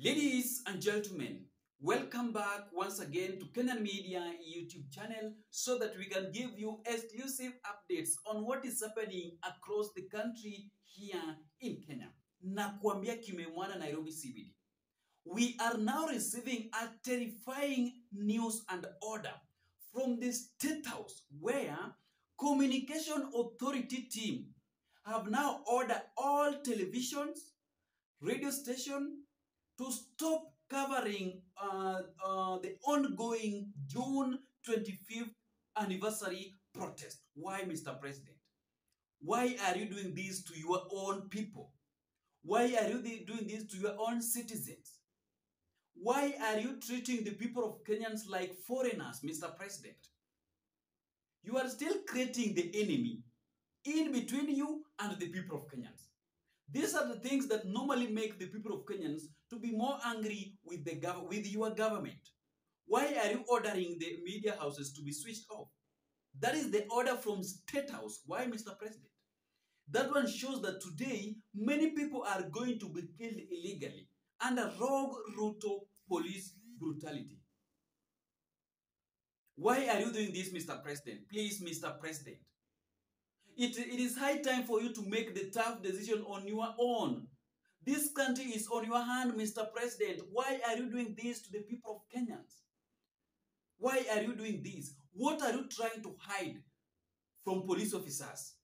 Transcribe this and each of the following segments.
Ladies and gentlemen, welcome back once again to Kenyan Media YouTube channel so that we can give you exclusive updates on what is happening across the country here in Kenya. Nakwambia kimemwana Nairobi CBD. We are now receiving a terrifying news and order from the State House where Communication Authority team have now ordered all televisions, radio stations to stop covering the ongoing June 25th anniversary protest. Why, Mr. President? Why are you doing this to your own people? Why are you doing this to your own citizens? Why are you treating the people of Kenyans like foreigners, Mr. President? You are still creating the enemy in between you and the people of Kenyans. These are the things that normally make the people of Kenyans to be more angry with your government. Why are you ordering the media houses to be switched off? That is the order from State House. Why, Mr. President? That one shows that today many people are going to be killed illegally under rogue Ruto police brutality. Why are you doing this, Mr. President? Please, Mr. President. It is high time for you to make the tough decision on your own. This country is on your hand, Mr. President. Why are you doing this to the people of Kenyans? Why are you doing this? What are you trying to hide from police officers?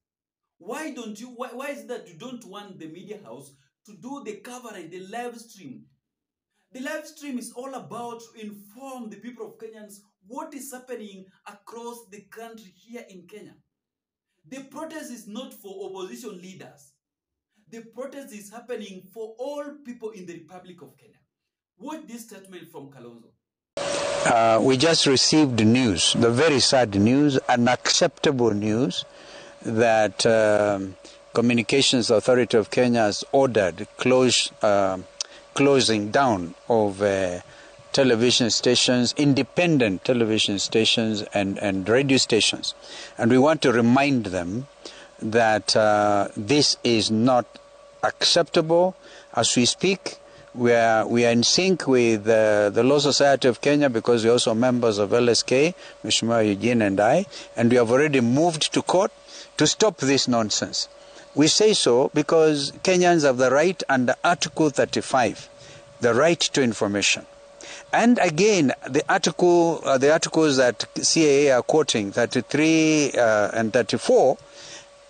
Why is it that you don't want the media house to do the coverage, the live stream? The live stream is all about to inform the people of Kenyans what is happening across the country here in Kenya. The protest is not for opposition leaders. The protest is happening for all people in the Republic of Kenya. Watch this statement from Kalonzo. We just received news, the very sad news, unacceptable news, that Communications Authority of Kenya has ordered closing down of television stations, independent television stations and radio stations. And we want to remind them that this is not acceptable. As we speak, we are in sync with the Law Society of Kenya because we're also members of LSK, Mheshimiwa Eugene and I, and we have already moved to court to stop this nonsense. We say so because Kenyans have the right under Article 35, the right to information. And again, the articles that CAA are quoting, 33 and 34,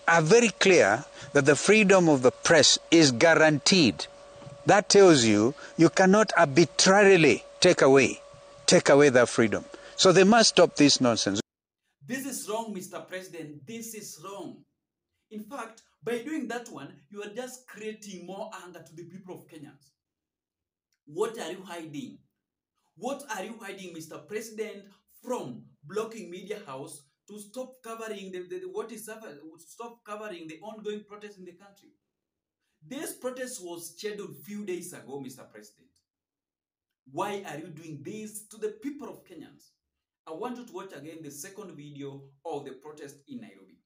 are very clear that the freedom of the press is guaranteed. That tells you cannot arbitrarily take away that freedom. So they must stop this nonsense. This is wrong, Mr. President. This is wrong. In fact, by doing that one, you are just creating more anger to the people of Kenyans. What are you hiding? What are you hiding, Mr. President, from blocking media house to stop covering stop covering the ongoing protests in the country? This protest was scheduled a few days ago, Mr. President. Why are you doing this to the people of Kenyans? I want you to watch again the second video of the protest in Nairobi.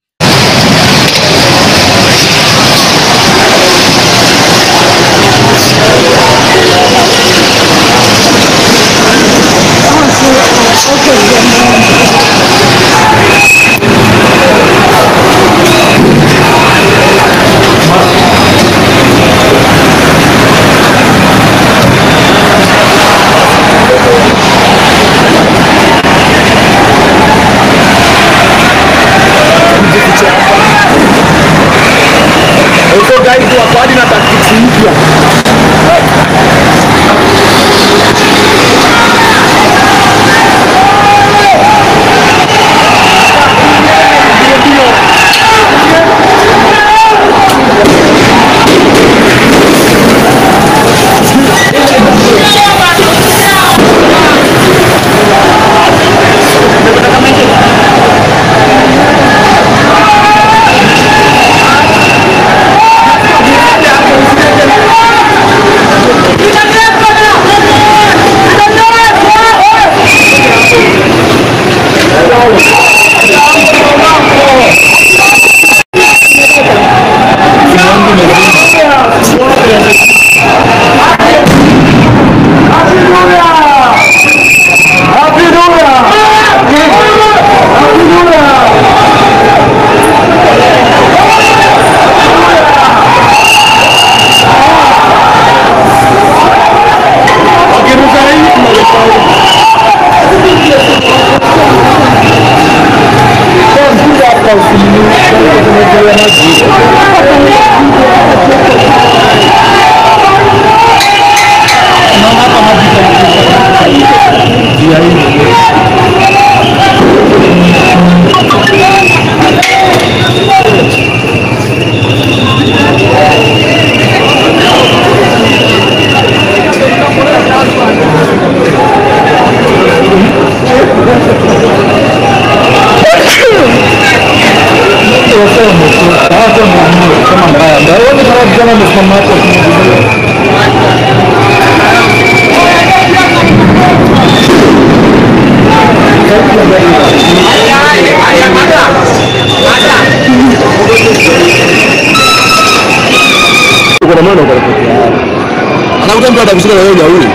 utakuta mtu atakushika na wewe huyu.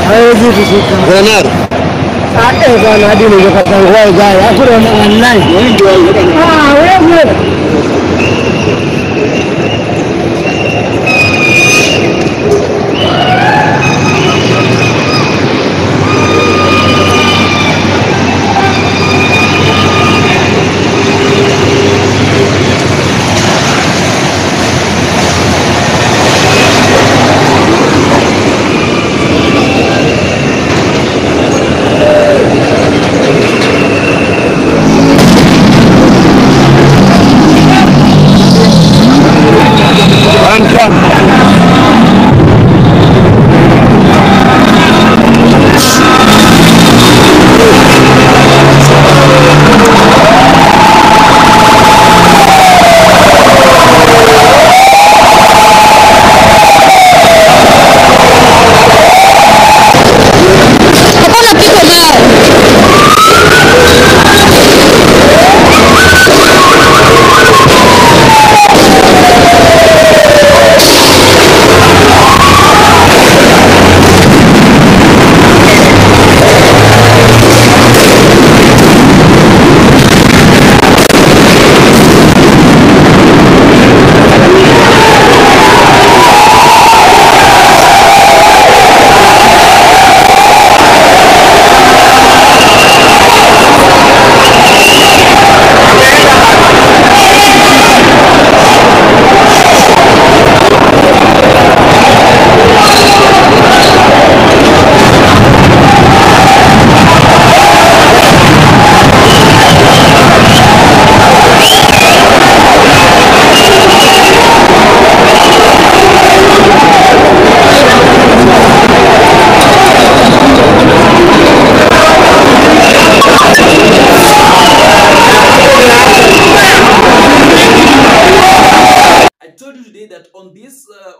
Hawezi kushika. Bwana. Bwana hadi ningepata nguo gani? Hakuna online. Wewe.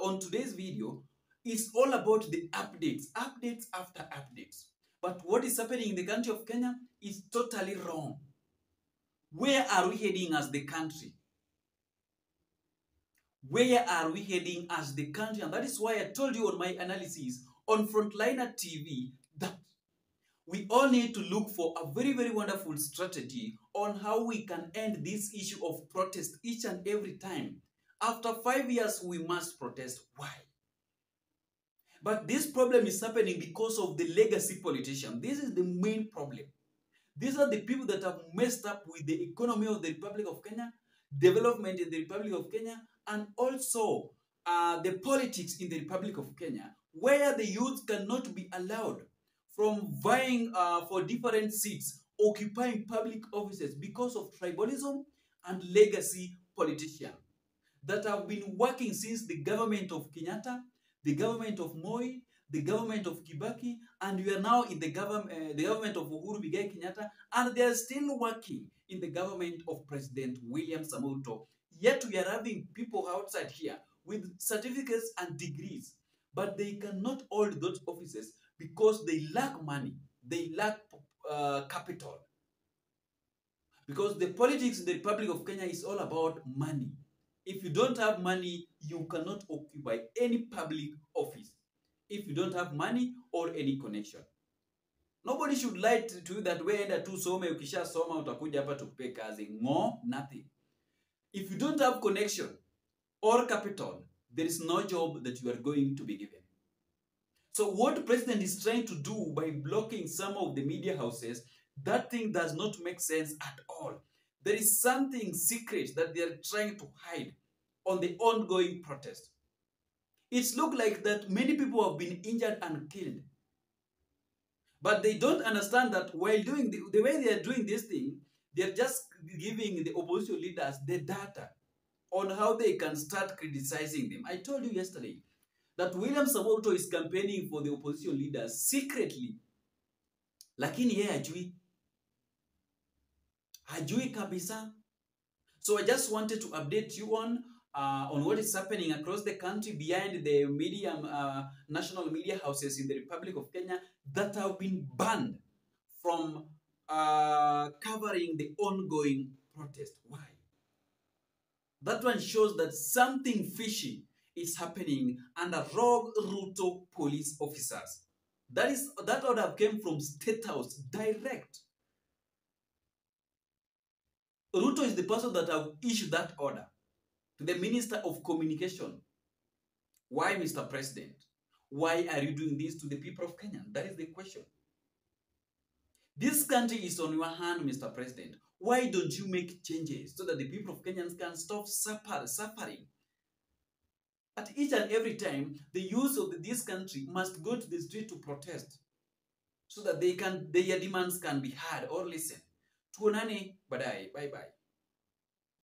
On today's video is all about the updates after updates. But what is happening in the country of Kenya is totally wrong. Where are we heading as the country? Where are we heading as the country? And that is why I told you on my analysis on Frontliner TV that we all need to look for a very, very wonderful strategy on how we can end this issue of protest each and every time. After 5 years, we must protest. Why? But this problem is happening because of the legacy politicians. This is the main problem. These are the people that have messed up with the economy of the Republic of Kenya, development in the Republic of Kenya, and also the politics in the Republic of Kenya, where the youth cannot be allowed from vying for different seats, occupying public offices because of tribalism and legacy politicians that have been working since the government of Kenyatta, the government of Moi, the government of Kibaki, and we are now in the government of Uhuru Muigai Kenyatta, and they are still working in the government of President William Sh0t. Yet we are having people outside here with certificates and degrees, but they cannot hold those offices because they lack money, they lack capital. Because the politics in the Republic of Kenya is all about money. If you don't have money, you cannot occupy any public office. If you don't have money or any connection. Nobody should lie to you that weenda tu some ukisha soma utakuja hapa tukupe kazi. No, nothing. If you don't have connection or capital, there is no job that you are going to be given. So what the president is trying to do by blocking some of the media houses, that thing does not make sense at all. There is something secret that they are trying to hide on the ongoing protest. It's looked like that many people have been injured and killed. But they don't understand that while doing the way they are doing this thing, they're just giving the opposition leaders the data on how they can start criticizing them. I told you yesterday that William Sh0t is campaigning for the opposition leaders secretly. Lakini yeye hajui kabisa. So I just wanted to update you on what is happening across the country behind the national media houses in the Republic of Kenya that have been banned from covering the ongoing protest. Why? That one shows that something fishy is happening under rogue Ruto police officers. That order came from State House, direct. Ruto is the person that have issued that order to the Minister of Communication. Why, Mr. President? Why are you doing this to the people of Kenya? That is the question. This country is on your hand, Mr. President. Why don't you make changes so that the people of Kenyans can stop suffering? At each and every time, the youth of this country must go to the street to protest so that their demands can be heard or listened. Tuonane, bye bye.